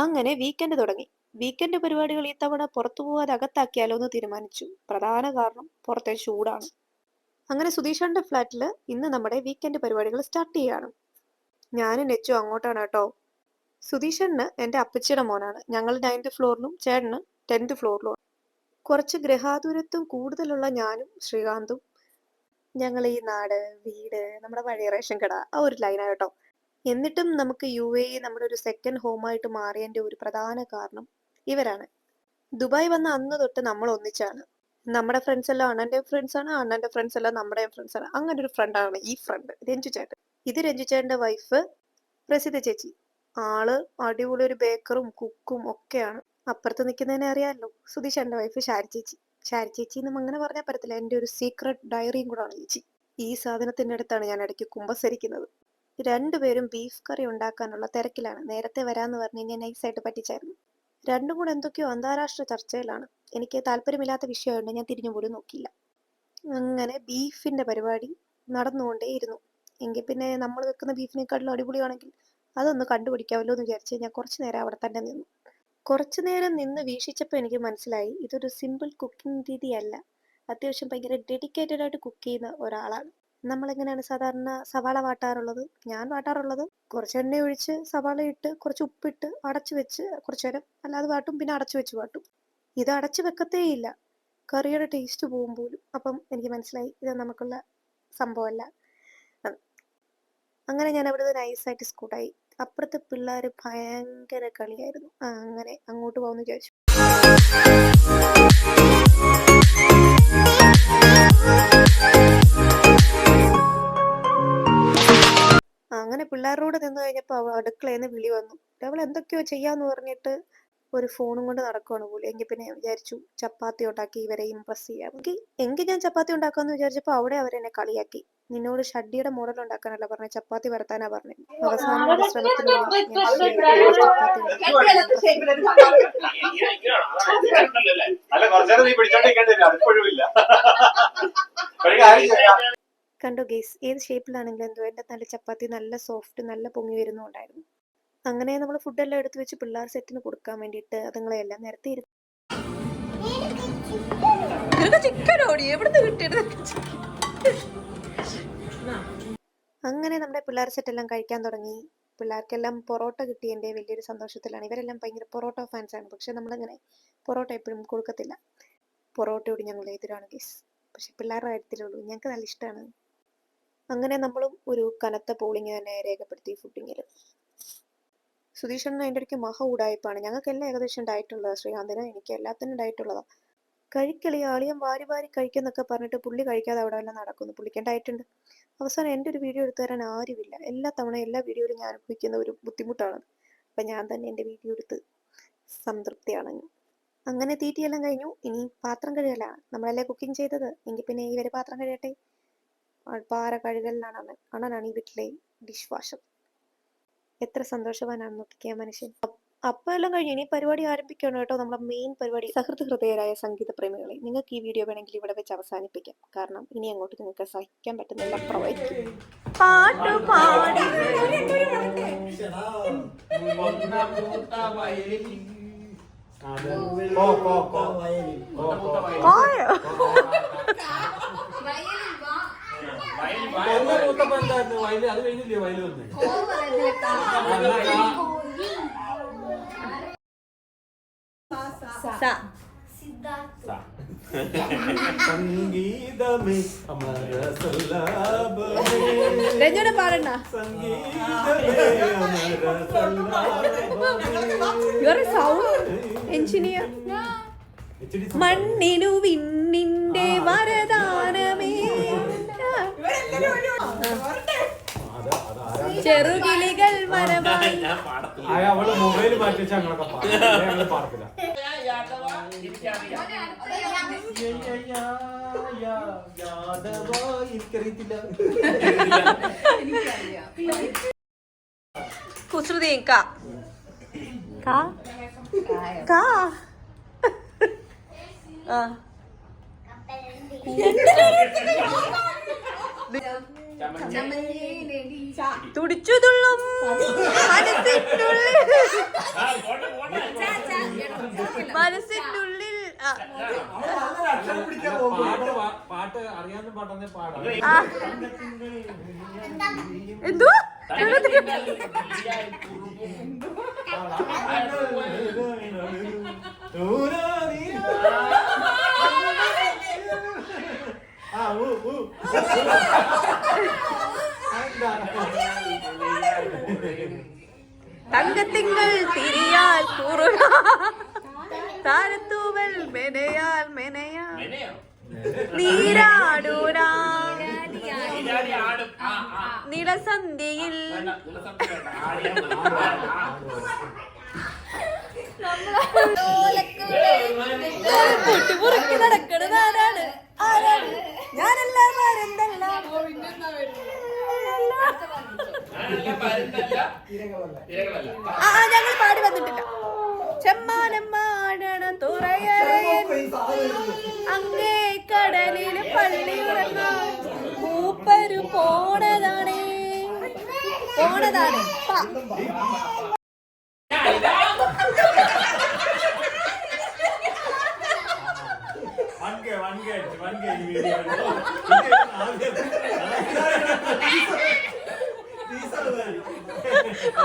അങ്ങനെ വീക്കെൻഡ് തുടങ്ങി. വീക്കെൻഡ് പരിപാടികൾ ഇത്തവണ പുറത്തു പോകാതെ അകത്താക്കിയാലോ എന്ന് തീരുമാനിച്ചു. പ്രധാന കാരണം പുറത്തെ ചൂടാണ്. അങ്ങനെ സുധീഷന്റെ ഫ്ലാറ്റിൽ ഇന്ന് നമ്മുടെ വീക്കെൻഡ് പരിപാടികൾ സ്റ്റാർട്ട് ചെയ്യാണ്. ഞാനും നെച്ചു അങ്ങോട്ടാണ് കേട്ടോ. സുധീഷന് എൻ്റെ അപ്പച്ചിയുടെ മോനാണ്. ഞങ്ങൾ 9th ഫ്ലോറിലും ചേട്ടന് 10th ഫ്ലോറിലും. കുറച്ച് ഗ്രഹാതുരത്വം കൂടുതലുള്ള ഞാനും ശ്രീകാന്തും ഞങ്ങൾ ഈ നാട്, വീട്, നമ്മുടെ പഴയ റേഷൻ കട, ആ ഒരു ലൈനാണ് കേട്ടോ. എന്നിട്ടും നമുക്ക് UAE നമ്മുടെ ഒരു സെക്കൻഡ് ഹോമായിട്ട് മാറിയതിൻ്റെ ഒരു പ്രധാന കാരണം ഇവരാണ്. ദുബായ് വന്ന അന്ന് തൊട്ട് നമ്മൾ ഒന്നിച്ചാണ്. നമ്മുടെ ഫ്രണ്ട്സ് എല്ലാം അണ്ണൻ്റെ ഫ്രണ്ട്സാണ്, അണ്ണൻ്റെ ഫ്രണ്ട്സ് എല്ലാം നമ്മുടെ ഫ്രണ്ട്സാണ്. അങ്ങനെ ഒരു ഫ്രണ്ടാണ് ഈ ഫ്രണ്ട് രഞ്ജു ചേട്ടൻ. ഇത് രഞ്ജു ചേട്ടൻ്റെ വൈഫ് പ്രസിദ്ധ ചേച്ചി. ആള് അടിപൊളി ഒരു ബേക്കറും കുക്കും ഒക്കെയാണ്. അപ്പുറത്ത് നിൽക്കുന്നതിനെ അറിയാമല്ലോ, സുധീഷന്റെ വൈഫ് ഷാരി ചേച്ചി. ഷാരി ചേച്ചി എന്നും അങ്ങനെ പറഞ്ഞാൽ പറ്റത്തില്ല, എൻ്റെ ഒരു സീക്രട്ട് ഡയറിയും കൂടാണ് ചേച്ചി. ഈ സാധനത്തിൻ്റെ അടുത്താണ് ഞാൻ ഇടയ്ക്ക് കുമ്പസരിക്കുന്നത്. രണ്ടുപേരും ബീഫ് കറി ഉണ്ടാക്കാനുള്ള തിരക്കിലാണ്. നേരത്തെ വരാമെന്ന് പറഞ്ഞ് ഞാൻ നൈസായിട്ട് പറ്റിച്ചായിരുന്നു. രണ്ടും കൂടെ എന്തൊക്കെയോ അന്താരാഷ്ട്ര ചർച്ചയിലാണ്. എനിക്ക് താല്പര്യമില്ലാത്ത വിഷയമുണ്ട്, ഞാൻ തിരിഞ്ഞു പോലും നോക്കിയില്ല. അങ്ങനെ ബീഫിൻ്റെ പരിപാടി നടന്നുകൊണ്ടേയിരുന്നു. എങ്കിൽ പിന്നെ നമ്മൾ വെക്കുന്ന ബീഫിനെക്കാട്ടിലും അടിപൊളിയാണെങ്കിൽ അതൊന്ന് കണ്ടുപിടിക്കാമല്ലോ എന്ന് വിചാരിച്ച് ഞാൻ കുറച്ചു നേരം അവിടെ തന്നെ നിന്നു. കുറച്ചു നേരം നിന്ന് വീക്ഷിച്ചപ്പോൾ എനിക്ക് മനസ്സിലായി ഇതൊരു സിമ്പിൾ കുക്കിംഗ് രീതിയല്ല. അത്യാവശ്യം ഭയങ്കര ഡെഡിക്കേറ്റഡ് ആയിട്ട് കുക്ക് ചെയ്യുന്ന ഒരാളാണ്. നമ്മളെങ്ങനെയാണ് സാധാരണ സവാള വാട്ടാറുള്ളത്? ഞാൻ വാട്ടാറുള്ളത് കുറച്ച് എണ്ണ ഒഴിച്ച് സവാള ഇട്ട് കുറച്ച് ഉപ്പിട്ട് അടച്ചു വെച്ച് കുറച്ചു നേരം അല്ലാതെ വാട്ടും, പിന്നെ അടച്ചു വെച്ച് വാട്ടും. ഇത് അടച്ചു വെക്കത്തേയില്ല, കറിയുടെ ടേസ്റ്റ് പോകും പോലും. അപ്പം എനിക്ക് മനസ്സിലായി ഇത് നമുക്കുള്ള സംഭവമല്ല. അങ്ങനെ ഞാൻ അവിടെ നൈസായിട്ട് സ്കൂട്ടായി. അപ്പുറത്തെ പിള്ളേർ ഭയങ്കര കളിയായിരുന്നു. അങ്ങനെ അങ്ങോട്ട് പോകുമെന്ന് വിചാരിച്ചു. അങ്ങനെ പിള്ളേരോട് നിന്ന് കഴിഞ്ഞപ്പോൾ അടുക്കളയിൽ നിന്ന് വിളി വന്നു. അവൾ എന്തൊക്കെയോ ചെയ്യാന്ന് പറഞ്ഞിട്ട് ഒരു ഫോണും കൊണ്ട് നടക്കുവാണ് പോലും. എങ്കിൽ പിന്നെ ഞാൻ വിചാരിച്ചു ചപ്പാത്തി ഉണ്ടാക്കി ഇവരെ ഇംപ്രസ് ചെയ്യാം. എങ്കിൽ ഞാൻ ചപ്പാത്തി ഉണ്ടാക്കാമെന്ന് വിചാരിച്ചപ്പോൾ അവിടെ അവരെന്നെ കളിയാക്കി. നിന്നോട് ഷഡ്ഡിയുടെ മോഡൽ ഉണ്ടാക്കാനല്ല പറഞ്ഞത്, ചപ്പാത്തി പരത്താനാ പറഞ്ഞത്. അവസാനം ഒരു ശ്രമത്തിലൂടെ കണ്ടു ഗേസ്, ഏത് ഷേപ്പിലാണെങ്കിലും എന്തോ എൻ്റെ നല്ല ചപ്പാത്തി നല്ല സോഫ്റ്റ്, നല്ല പൊങ്ങി വരുന്നുണ്ടായിരുന്നു. അങ്ങനെ നമ്മൾ ഫുഡെല്ലാം എടുത്തു വെച്ച് പിള്ളേർ സെറ്റിന് കൊടുക്കാൻ വേണ്ടിയിട്ട് അതുങ്ങളെല്ലാം നിരത്തിയിരുന്നു. അങ്ങനെ നമ്മുടെ പിള്ളേർ സെറ്റെല്ലാം കഴിക്കാൻ തുടങ്ങി. പിള്ളേർക്കെല്ലാം പൊറോട്ട കിട്ടിയതിൻ്റെ വലിയൊരു സന്തോഷത്തിലാണ്. ഇവരെല്ലാം ഭയങ്കര പൊറോട്ട ഫാൻസാണ്. പക്ഷെ നമ്മളങ്ങനെ പൊറോട്ട എപ്പോഴും കൊടുക്കത്തില്ല. പൊറോട്ടയോട് ഞങ്ങൾ എതിരാണ് ഗേസ്. പക്ഷെ പിള്ളേരുടെ കാര്യത്തിലുള്ളൂ, ഞങ്ങൾക്ക് നല്ല ഇഷ്ടമാണ്. അങ്ങനെ നമ്മളും ഒരു കനത്ത പോളിങ് തന്നെ രേഖപ്പെടുത്തി ഫുഡിങ്ങിൽ. സുധീഷണ്ണൻ അതിൻ്റെ ഇടയ്ക്ക് മഹ ഉടായ്പാണ്. ഞങ്ങൾക്കെല്ലാം ഏകദേശം ഡയറ്റുള്ളതാണ്. ശ്രീകാന്തിന് എനിക്ക് എല്ലാത്തിനും ഡയറ്റുള്ളതാണ്. കഴിക്കളി ആളിയം വാരി വാരി കഴിക്കുന്നൊക്കെ പറഞ്ഞിട്ട് പുള്ളി കഴിക്കാതെ അവിടെ എല്ലാം നടക്കുന്നു. പുള്ളിക്ക് ഡയറ്റുണ്ട്. അവസാനം എൻ്റെ ഒരു വീഡിയോ എടുത്തു തരാൻ ആരുമില്ല. എല്ലാ വീഡിയോയിലും ഞാൻ അനുഭവിക്കുന്ന ഒരു ബുദ്ധിമുട്ടാണ്. അപ്പം ഞാൻ തന്നെ എൻ്റെ വീഡിയോ എടുത്ത് സംതൃപ്തിയാണ്. അങ്ങനെ തീറ്റിയെല്ലാം കഴിഞ്ഞു. ഇനി പാത്രം കഴുകലാണ്. നമ്മളല്ലേ കുക്കിംഗ് ചെയ്തത്, എങ്കിൽ പിന്നെ ഇവർ പാത്രം കഴിയട്ടെ. പാര കഴുകലിനാണ് അണ്ണനാണ് ഈ വീട്ടിലെ ഡിഷ് വാഷർ. എത്ര സന്തോഷവാനാണ് നോക്കിയ മനുഷ്യൻ. അപ്പം എല്ലാം കഴിഞ്ഞു. ഇനി പരിപാടി ആരംഭിക്കണം കേട്ടോ. നമ്മുടെ മെയിൻ പരിപാടി. സഹൃദ ഹൃദയരായ സംഗീത പ്രേമികളെ, നിങ്ങൾക്ക് ഈ വീഡിയോ വേണമെങ്കിൽ ഇവിടെ വെച്ച് അവസാനിപ്പിക്കാം. കാരണം ഇനി അങ്ങോട്ട് നിങ്ങൾക്ക് സഹിക്കാൻ പറ്റുന്നില്ല. പാട്ട് പാടി സംഗീതമേ അമര സല്ലാപമേ രഞ്ജന പാടണ്ട. എഞ്ചിനീയർ മണ്ണിനു വിണ്ണിന്റെ വരദാനമേ ചെറുകിളികൾ മരമായി. അവള് മൊബൈൽ മാറ്റിച്ച് ഞങ്ങളൊക്കെ പാടത്തില്ല. കുസൃതി കാ കാ കാ തുടിച്ചു തുള്ളും മനസ്സിനുള്ളിൽ പാട്ട് അറിയാവുന്ന പാട്ടെന്നെ പാടാം. എന്തോ തങ്കത്തിങ്കൾ തിരിയാൽ കുറുക താരത്തൂവൽ മെനയാൽ മെനയാൽ നീരാടൂരാ നിളസന്ധ്യയിൽ പൊട്ടിമുറുക്കി നടക്കണത് ആരാണ് ആരാണ് ഞാനെല്ലാം ആരെന്തെല്ലാം ഞങ്ങൾ പാടി വന്നിട്ടില്ല ചെമ്മാനമ്മാടണ തുറയറയൻ അങ്ങേ കടലിൽ പള്ളിയുറങ്ങ മൂപ്പരു പോണതാണ് പോണതാണ്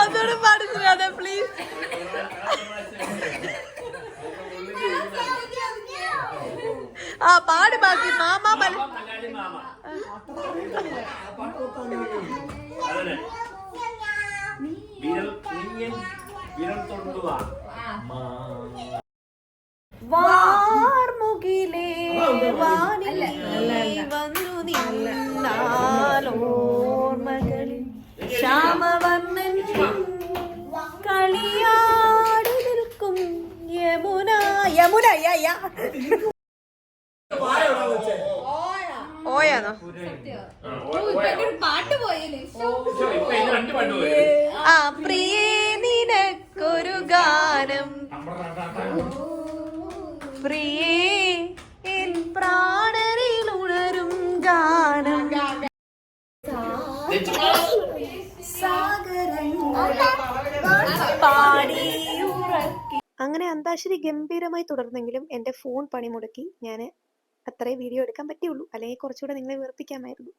അതോട് പാടിച്ചില്ല പ്ലീസ്. ആ പാട് ബാക്കി മാമ വാർമുകിലേ വാനിൽ വന്നു നിന്നാലോർമകളിൽ ശ്യാമവർണ്ണൻ കളിയാടി നിൽക്കും യമുന യമുന ഓയാണോ ആ പ്രിയേ നിനക്കൊരു ഗാനം പ്രിയേ എൻ പ്രാണനിൽ ഉണരും ഗാനം അങ്ങനെ അന്താക്ഷരി ഗംഭീരമായി തുടർന്നെങ്കിലും എൻ്റെ ഫോൺ പണിമുടക്കി ഞാൻ അത്രേ വീഡിയോ എടുക്കാൻ പറ്റിയുള്ളൂ, അല്ലെങ്കിൽ കുറച്ചുകൂടെ നിങ്ങളെ വെറുപ്പിക്കാമായിരുന്നു.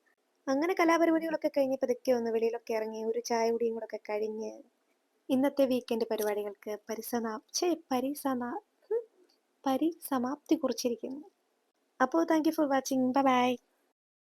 അങ്ങനെ കലാപരിപാടികളൊക്കെ കഴിഞ്ഞ് പതുക്കെ ഒന്ന് വെളിയിലൊക്കെ ഇറങ്ങി ഒരു ചായ കുടിയും കൂടെ ഒക്കെ കഴിഞ്ഞ് ഇന്നത്തെ വീക്കെൻഡ് പരിപാടികൾക്ക് പരിസമാപ്തി കുറിച്ചിരിക്കുന്നു. അപ്പോൾ thank you for watching. Bye bye.